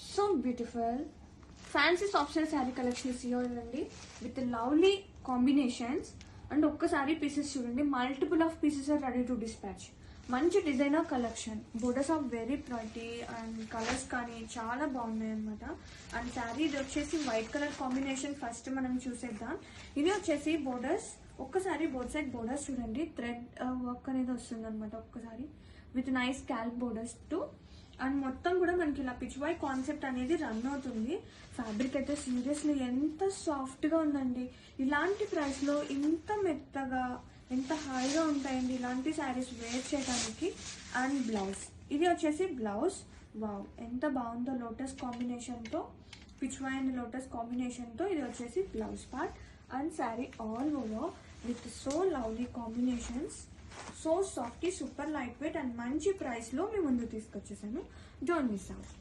So beautiful fancy soft silk sari collection ఇవ్వండి with lovely combinations. And ఒక్కసారి pieces చూడండి, multiple of pieces are ready to dispatch. మంచి designer collection, borders of very pretty and colours కానీ చాలా బాగున్నాయి అనమాట. And sari ఇది వచ్చేసి వైట్ కలర్ కాంబినేషన్. ఫస్ట్ మనం చూసేద్దాం. ఇది వచ్చేసి బోర్డర్స్, ఒక్కసారి బోత్ సైడ్ బోర్డర్స్ చూడండి, థ్రెడ్ వర్క్ అనేది వస్తుంది అనమాట ఒక్కసారి with nice Calc borders to. And మొత్తం కూడా మనకి ఇలా పిచ్ వై కాన్సెప్ట్ అనేది రన్ అవుతుంది. ఫ్యాబ్రిక్ అయితే సీరియస్లీ ఎంత సాఫ్ట్గా ఉందండి. ఇలాంటి ప్రైస్లో ఇంత మెత్తగా ఎంత హాయిగా ఉంటాయండి ఇలాంటి శారీస్ వేర్ చేయడానికి. అండ్ బ్లౌజ్, ఇది వచ్చేసి బ్లౌజ్. వావ్ ఎంత బాగుందో, లోటస్ కాంబినేషన్తో, పిచ్ వై అండ్ లోటస్ కాంబినేషన్తో ఇది వచ్చేసి blouse part. And sari all over with so lovely combinations, so softy, super light weight and మంచి ప్రైస్లో మీ ముందు తీసుకొచ్చేసాను. Don't miss out.